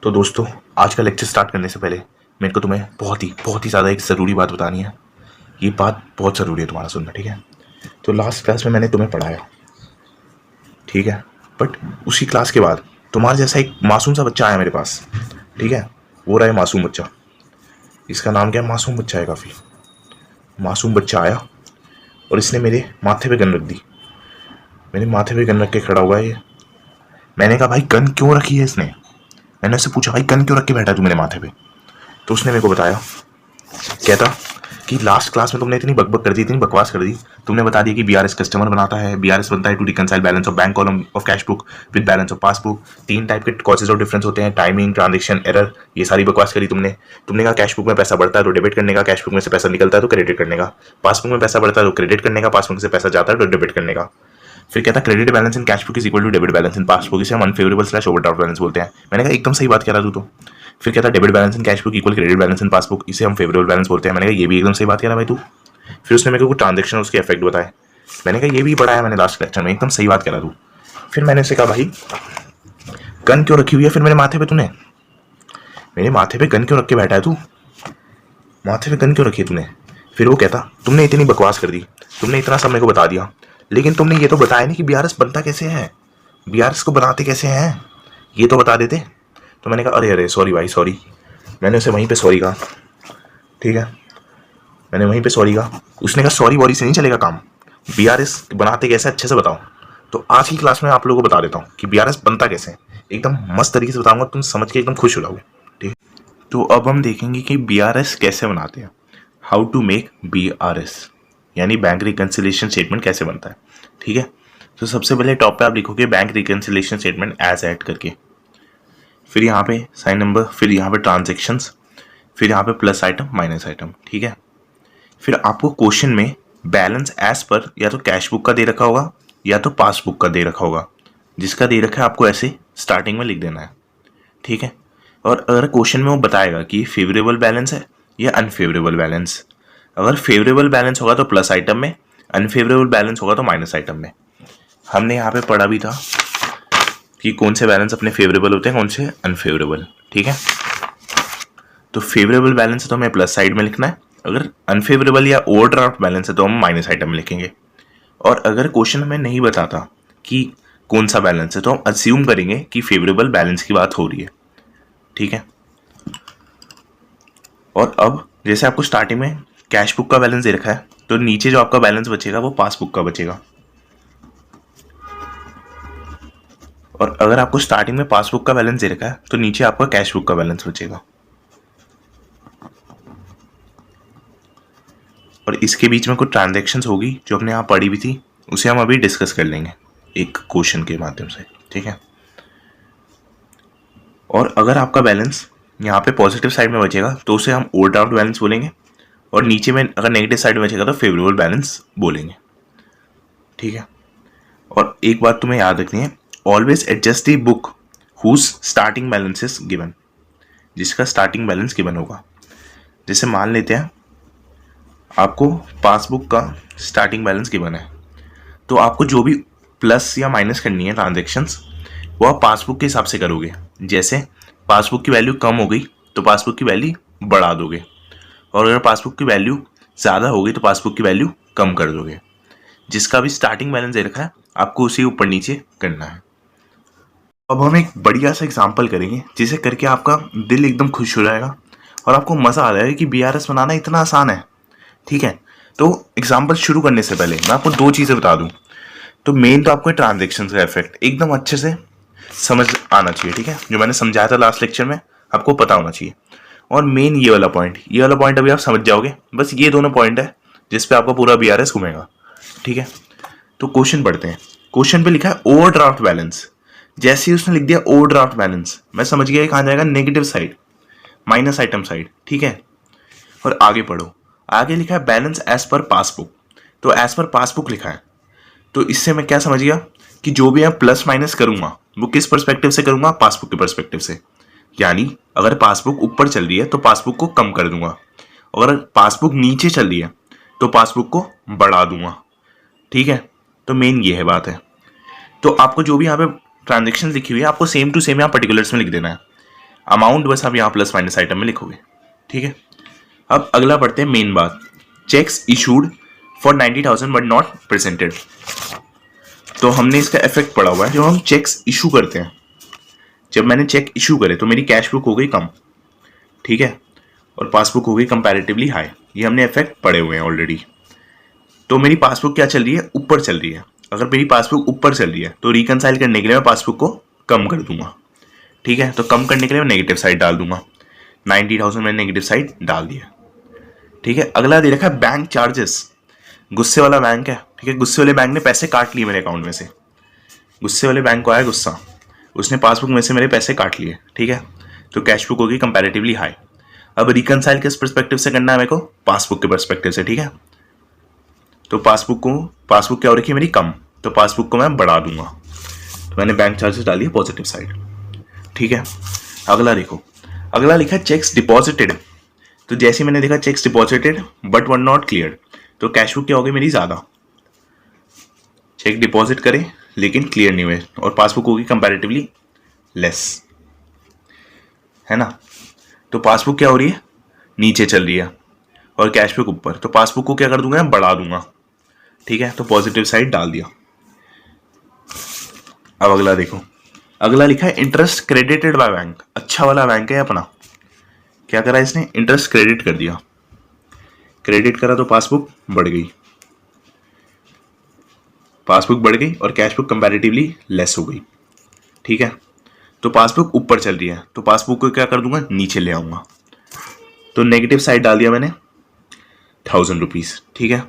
तो दोस्तों, आज का लेक्चर स्टार्ट करने से पहले मेरे को तुम्हें बहुत ही ज़्यादा एक ज़रूरी बात बतानी है। ये बात बहुत ज़रूरी है तुम्हारा सुनना, ठीक है। तो लास्ट क्लास में मैंने तुम्हें पढ़ाया, ठीक है, बट उसी क्लास के बाद तुम्हारे जैसा एक मासूम सा बच्चा आया मेरे पास, ठीक है। वो रहा है मासूम बच्चा। इसका नाम क्या है? मासूम बच्चा है, काफ़ी मासूम बच्चा आया और इसने मेरे माथे पे गन रख दी। मेरे माथे पे गन रख के खड़ा हुआ है ये। मैंने कहा, भाई गन क्यों रखी है इसने? मैंने उससे पूछा, भाई गन क्यों रख के बैठा है तू मेरे माथे पे? तो उसने मेरे को बताया, कहता कि लास्ट क्लास में तुमने इतनी बकबक कर दी, इतनी बकवास कर दी। तुमने बता दिया कि बीआरएस कस्टमर बनाता है, बीआरएस बनता है to reconcile balance of bank column of cash book with balance of passbook. 3 type के कॉजेज ऑफ डिफरेंस होते हैं, टाइमिंग, ट्रांजेक्शन, एरर। ये सारी बकवास करी तुमने। तुमने कहा कैश बुक में पैसा बढ़ता है तो डेबिट करने का, कैश बुक में से पैसा निकलता है तो क्रेडिट करने का, पासबुक में पैसा बढ़ता है तो क्रेडिट करने का, पासबुक से पैसा जाता है तो डेबिट करने का। फिर कहता credit balance in cash book is equal to debit balance in passbook. इसे हम अनफेवरेबल स्लैश ओवरड्राफ्ट बैलेंस बोलते हैं। मैंने कहा एकदम सही बात कह रहा तू तो। फिर कहता debit balance in cash book equal credit balance in passbook, इसे हम फेवरेबल बैलेंस बोलते हैं। मैंने कहा ये भी एकदम सही बात कह रहा भाई तू। फिर उसने मेरे को कुछ ट्रांजेक्शन उसके इफेक्ट बताए। मैंने कहा ये भी पढ़ाया मैंने लास्ट लेक्चर में, एकदम सही बात कह रहा तू। फिर मैंने उससे कहा, भाई गन क्यों रखी हुई है फिर मेरे माथे पे तूने? मेरे माथे पे गन क्यों रख के बैठा है तू? माथे पे गन क्यों रखी है तूने? फिर वो कहता, तुमने इतनी बकवास कर दी, तुमने इतना सब मेरे को बता दिया, लेकिन तुमने ये तो बताया नहीं कि बीआरएस बनता कैसे है, बीआरएस को बनाते कैसे हैं, ये तो बता देते। तो मैंने कहा, अरे अरे सॉरी भाई सॉरी। मैंने उसे वहीं पे सॉरी कहा, ठीक है। मैंने वहीं पे सॉरी कहा। उसने कहा सॉरी वॉरी से नहीं चलेगा काम, बीआरएस बनाते कैसे अच्छे से बताओ। तो आज की क्लास में आप लोगों को बता देता हूँ कि बीआरएस बनता कैसे है। एकदम मस्त तरीके से बताऊंगा, तुम समझ के एकदम खुश हो जाओगे, ठीक है। तो अब हम देखेंगे कि बीआरएस कैसे बनाते हैं, हाउ टू मेक बीआरएस, यानी बैंक रिकंसिलिएशन स्टेटमेंट कैसे बनता है, ठीक है। तो सबसे पहले टॉप पे आप लिखोगे bank reconciliation statement as add करके, फिर यहाँ पे साइन नंबर, फिर यहाँ पे ट्रांजेक्शन्स, फिर यहाँ पे प्लस आइटम माइनस आइटम, ठीक है। फिर आपको क्वेश्चन में बैलेंस एज पर या तो कैश बुक का दे रखा होगा या तो पासबुक का दे रखा होगा। जिसका दे रखा है आपको ऐसे स्टार्टिंग में लिख देना है, ठीक है। और अगर क्वेश्चन में वो बताएगा कि फेवरेबल बैलेंस है या अनफेवरेबल बैलेंस, अगर फेवरेबल बैलेंस होगा तो प्लस आइटम में, अनफेवरेबल बैलेंस होगा तो माइनस आइटम में। हमने यहाँ पे पढ़ा भी था कि कौन से बैलेंस अपने फेवरेबल होते हैं, कौन से अनफेवरेबल, ठीक है। तो फेवरेबल बैलेंस है तो हमें प्लस साइड में लिखना है, अगर अनफेवरेबल या ओवरड्राफ्ट बैलेंस है तो हम माइनस आइटम में लिखेंगे। और अगर क्वेश्चन हमें नहीं बताता कि कौन सा बैलेंस है तो हम अज्यूम करेंगे कि फेवरेबल बैलेंस की बात हो रही है, ठीक है। और अब जैसे आपको स्टार्टिंग में कैश बुक का बैलेंस दे रखा है तो नीचे जो आपका बैलेंस बचेगा वो पासबुक का बचेगा। और अगर आपको स्टार्टिंग में पासबुक का बैलेंस दे रखा है तो नीचे आपका कैश बुक का बैलेंस बचेगा। और इसके बीच में कुछ ट्रांजेक्शन्स होगी जो अपने यहाँ पढ़ी भी थी, उसे हम अभी डिस्कस कर लेंगे एक क्वेश्चन के माध्यम से, ठीक है। और अगर आपका बैलेंस यहाँ पे पॉजिटिव साइड में बचेगा तो उसे हम ओवरड्राफ्ट बैलेंस बोलेंगे, और नीचे में अगर नेगेटिव साइड में बचेगा तो फेवरेबल बैलेंस बोलेंगे, ठीक है। और एक बात तुम्हें याद रखनी है, always adjust the book whose starting balance is given, जिसका स्टार्टिंग बैलेंस गिवन होगा। जैसे मान लेते हैं आपको पासबुक का स्टार्टिंग बैलेंस गिवन है, तो आपको जो भी प्लस या माइनस करनी है ट्रांजेक्शन्स वो आप पासबुक के हिसाब से करोगे। जैसे पासबुक की वैल्यू कम हो गई तो पासबुक की वैल्यू बढ़ा दोगे, और अगर पासबुक की वैल्यू ज़्यादा हो गई तो पासबुक की वैल्यू कम कर दोगे। जिसका भी स्टार्टिंग बैलेंस दे रखा है आपको उसी ऊपर नीचे करना है। अब हम एक बढ़िया सा एग्जाम्पल करेंगे जिसे करके आपका दिल एकदम खुश हो जाएगा और आपको मज़ा आ जाएगा कि बीआरएस बनाना इतना आसान है, ठीक है। तो एग्जाम्पल शुरू करने से पहले मैं आपको 2 चीज़ें बता दूं। तो मेन तो आपको ट्रांजेक्शन का इफेक्ट एकदम अच्छे से समझ आना चाहिए, ठीक है। जो मैंने समझाया था लास्ट लेक्चर में आपको पता होना चाहिए। और मेन ये वाला पॉइंट अभी आप समझ जाओगे। बस ये दोनों पॉइंट है जिस पे आपका पूरा बीआरएस घूमेगा, ठीक है। तो क्वेश्चन पढ़ते हैं। क्वेश्चन पे लिखा है ओवरड्राफ्ट बैलेंस। जैसे ही उसने लिख दिया ओवरड्राफ्ट बैलेंस, मैं समझ गया कहाँ जाएगा, negative side, minus item side, ठीक है। और आगे पढ़ो, आगे लिखा है बैलेंस एज पर पासबुक। तो एज पर पासबुक लिखा है, तो इससे मैं क्या समझ गया कि जो भी मैं प्लस माइनस करूंगा वो किस पर्सपेक्टिव से करूंगा, पासबुक के पर्सपेक्टिव से। यानी अगर पासबुक ऊपर चल रही है तो पासबुक को कम कर दूंगा, और अगर पासबुक नीचे चल रही है तो पासबुक को बढ़ा दूंगा, ठीक है। तो मेन ये है बात है। तो आपको जो भी यहाँ पे ट्रांजेक्शन लिखी हुई है आपको सेम टू सेम यहाँ पर्टिकुलर्स में लिख देना है। अमाउंट बस आप यहाँ प्लस माइनस आइटम में लिखोगे, ठीक है। अब अगला पढ़ते हैं मेन बात, cheques issued for 90,000 but not presented. तो हमने इसका इफेक्ट पड़ा हुआ है, जो हम चेक्स इशू करते हैं, जब मैंने चेक इशू करे तो मेरी कैश बुक हो गई कम, ठीक है, और पासबुक हो गई कंपैरेटिवली हाई। ये हमने इफेक्ट पड़े हुए हैं ऑलरेडी। तो मेरी पासबुक क्या चल रही है, ऊपर चल रही है। अगर मेरी पासबुक ऊपर चल रही है तो रिकनसाइल करने के लिए मैं पासबुक को कम कर दूंगा, ठीक है। तो कम करने के लिए मैं नेगेटिव साइड डाल दूंगा, 90,000 मैंने नेगेटिव साइड डाल दिया, ठीक है। अगला दे रखा है बैंक चार्जेस, गुस्से वाला बैंक है, ठीक है। गुस्से वाले बैंक ने पैसे काट लिए मेरे अकाउंट में से, गुस्से वाले बैंक को आया गुस्सा, उसने पासबुक में से मेरे पैसे काट लिए, ठीक है। तो कैश बुक होगी कंपैरेटिवली हाई। अब रिकनसाइल किस पर्सपेक्टिव से करना है मेरे को, पासबुक के पर्सपेक्टिव से, ठीक है। तो पासबुक क्या हो रखी है मेरी कम, तो पासबुक को मैं बढ़ा दूंगा। तो मैंने बैंक चार्जेस डाली है पॉजिटिव साइड, ठीक है। अगला देखो, अगला लिखा है चेक्स डिपॉजिटेड। तो जैसे मैंने देखा checks deposited but were not clear, तो कैश बुक क्या होगी मेरी ज़्यादा, चेक डिपॉजिट करें लेकिन क्लियर नहीं हुए, और पासबुक होगी कंपैरेटिवली लेस, है ना। तो पासबुक क्या हो रही है, नीचे चल रही है, और कैश बुक ऊपर। तो पासबुक को क्या कर दूंगा, बढ़ा दूंगा, ठीक है। तो पॉजिटिव साइड डाल दिया। अब अगला देखो, अगला लिखा है इंटरेस्ट क्रेडिटेड बाय बैंक। अच्छा वाला बैंक है अपना, क्या करा इसने, इंटरेस्ट क्रेडिट कर दिया। क्रेडिट करा तो पासबुक बढ़ गई, पासबुक बढ़ गई और कैश बुक कंपैरेटिवली लेस हो गई, ठीक है। तो पासबुक ऊपर चल रही है, तो पासबुक को क्या कर दूंगा, नीचे ले आऊंगा। तो नेगेटिव साइड डाल दिया मैंने 1,000 रुपीज़, ठीक है।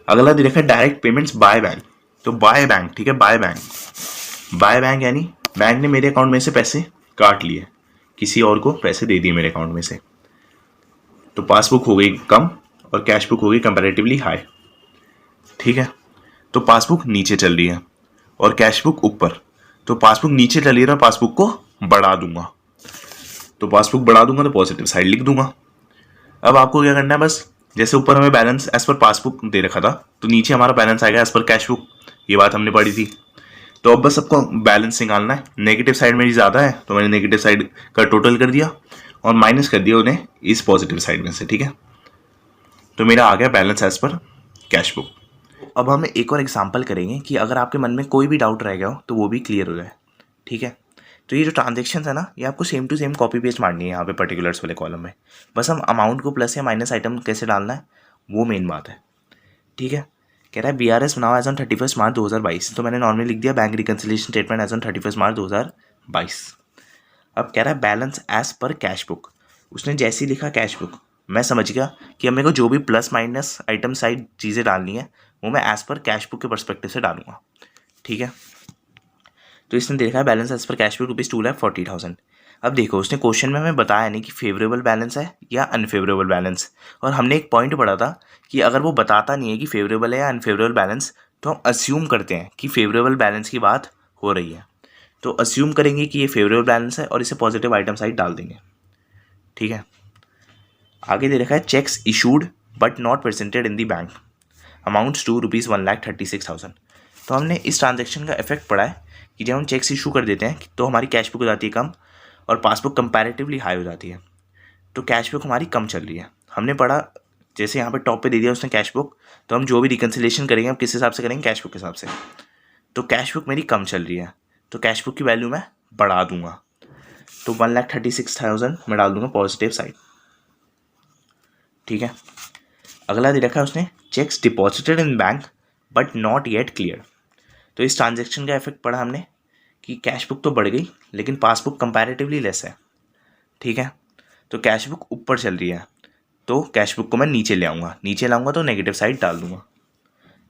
अगला दे रखा है डायरेक्ट पेमेंट्स बाय बैंक। तो बाय बैंक, ठीक है, बाय बैंक यानी बैंक ने मेरे अकाउंट में से पैसे काट लिए, किसी और को पैसे दे दिए मेरे अकाउंट में से। तो पासबुक हो गई कम और कैश बुक हो गई कंपैरेटिवली हाई, ठीक है। तो पासबुक नीचे चल रही है और कैश बुक ऊपर। तो पासबुक नीचे चल रही है, पासबुक को बढ़ा दूंगा। तो पासबुक बढ़ा दूंगा तो पॉजिटिव साइड लिख दूंगा। अब आपको क्या करना है, बस जैसे ऊपर हमें बैलेंस एज पर पासबुक दे रखा था, तो नीचे हमारा बैलेंस आएगा एज पर कैश बुक, ये बात हमने पढ़ी थी। तो अब बस सबको बैलेंस निकालना है। नेगेटिव साइड मेरी ज़्यादा है तो मैंने नेगेटिव साइड का टोटल कर दिया और माइनस कर दिया उन्हें इस पॉजिटिव साइड में से, ठीक है। तो मेरा आ गया balance as per cash book. अब हम एक और एग्जांपल करेंगे कि अगर आपके मन में कोई भी डाउट रह गया हो तो वो भी क्लियर हो जाए, ठीक है। तो ये जो ट्रांजेक्शन है ना, ये आपको same to same copy paste मारनी है यहाँ पे पर्टिकुलर्स वाले कॉलम में। बस हम अमाउंट को प्लस या माइनस आइटम कैसे डालना है वो मेन बात है, ठीक है। कह रहा है BRS बनाओ एज ऑन 31 मार्च 2022। तो मैंने नॉर्मली लिख दिया bank reconciliation statement as on 31 March 2022। अब कह रहा है balance as per cash book. उसने जैसे ही लिखा कैश बुक, मैं समझ गया कि अब मेरे को जो भी प्लस माइनस आइटम साइड चीज़ें डालनी है वो मैं एज पर कैश बुक के पर्सपेक्टिव से डालूंगा, ठीक है। तो इसने देखा है balance as per cash book ₹2,40,000। अब देखो उसने क्वेश्चन में हमें बताया नहीं कि फेवरेबल बैलेंस है या अनफेवरेबल बैलेंस, और हमने एक पॉइंट पढ़ा था कि अगर वो बताता नहीं है कि फेवरेबल है या अनफेवरेबल बैलेंस तो हम अस्यूम करते हैं कि फेवरेबल बैलेंस की बात हो रही है। तो अस्यूम करेंगे कि ये फेवरेबल बैलेंस है और इसे पॉजिटिव आइटम साइड डाल देंगे, ठीक है। आगे दे रखा है cheques issued but not presented in the bank, amounts to ₹1,36,000। तो हमने इस ट्रांजेक्शन का इफेक्ट पड़ा है कि जब हम चेक्स इशू कर देते हैं तो हमारी कैश बुक हो जाती है कम और पासबुक कंपैरेटिवली हाई हो जाती है। तो कैश बुक हमारी कम चल रही है। हमने पढ़ा जैसे यहाँ पे टॉप पे दे दिया उसने कैश बुक, तो हम जो भी रिकन्सिलेशन करेंगे हम किस हिसाब से करेंगे, कैश बुक के हिसाब से। तो कैश बुक मेरी कम चल रही है तो कैश बुक की वैल्यू मैं बढ़ा दूंगा। तो 1,36,000 मैं डाल दूंगा पॉजिटिव साइड, ठीक है। अगला दे रखा है उसने checks deposited in bank but not yet clear. तो इस ट्रांजेक्शन का इफेक्ट पड़ा हमने कि कैश बुक तो बढ़ गई लेकिन पासबुक कंपैरेटिवली लेस है, ठीक है। तो कैश बुक ऊपर चल रही है तो कैश बुक को मैं नीचे ले आऊँगा तो नेगेटिव साइड डाल दूंगा।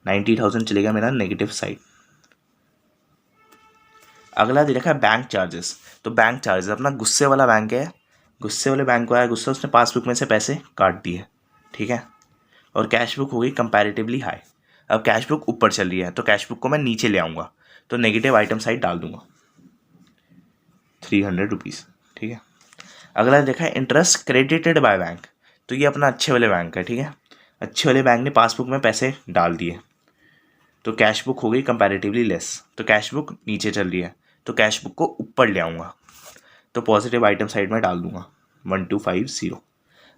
90,000 चलेगा मेरा नेगेटिव साइड। अगला दे रखा है बैंक चार्जेस। तो बैंक चार्जेस अपना गुस्से वाला बैंक है, गुस्से वाले बैंक को आया गुस्सा, उसने पासबुक में से पैसे काट दिए, ठीक है। और कैश बुक हो गई कंपैरेटिवली हाई। अब कैश बुक ऊपर चल रही है तो कैश बुक को मैं नीचे ले आऊँगा तो नेगेटिव आइटम साइड डाल दूंगा 300 रुपीज़, ठीक है। अगला देखा है इंटरेस्ट क्रेडिटेड बाय बैंक। तो ये अपना अच्छे वाले बैंक है, ठीक है। अच्छे वाले बैंक ने पासबुक में पैसे डाल दिए तो कैश बुक हो गई कंपैरेटिवली लेस। तो कैश बुक नीचे चल रही है तो कैश बुक को ऊपर ले आऊँगा तो पॉजिटिव आइटम साइड में डाल दूंगा 1250।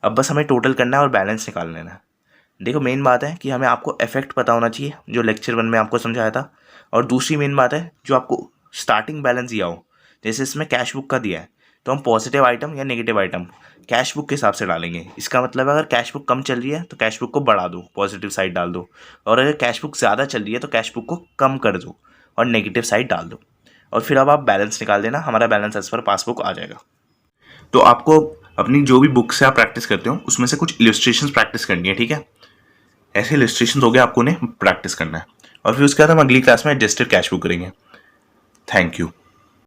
अब बस हमें टोटल करना है और बैलेंस निकाल लेना है। देखो मेन बात है कि हमें आपको इफेक्ट पता होना चाहिए जो लेक्चर 1 में आपको समझाया था, और दूसरी मेन बात है जो आपको स्टार्टिंग बैलेंस दिया हो। जैसे इसमें कैश बुक का दिया है तो हम पॉजिटिव आइटम या नेगेटिव आइटम कैश बुक के हिसाब से डालेंगे। इसका मतलब अगर कैश बुक कम चल रही है तो कैश बुक को बढ़ा दो, पॉजिटिव साइड डाल दो, और अगर कैश बुक ज़्यादा चल रही है तो कैश बुक को कम कर दो और नेगेटिव साइड डाल दो। और फिर अब आप बैलेंस निकाल देना, हमारा बैलेंस एज पर पासबुक आ जाएगा। तो आपको अपनी जो भी बुक से आप प्रैक्टिस करते हो उसमें से कुछ इलस्ट्रेशंस प्रैक्टिस करनी है, ठीक है। ऐसे इलस्ट्रेशंस हो गए, आपको उन्हें प्रैक्टिस करना है, और फिर उसके बाद हम अगली क्लास में एडजस्टेड कैश बुक करेंगे। Thank you.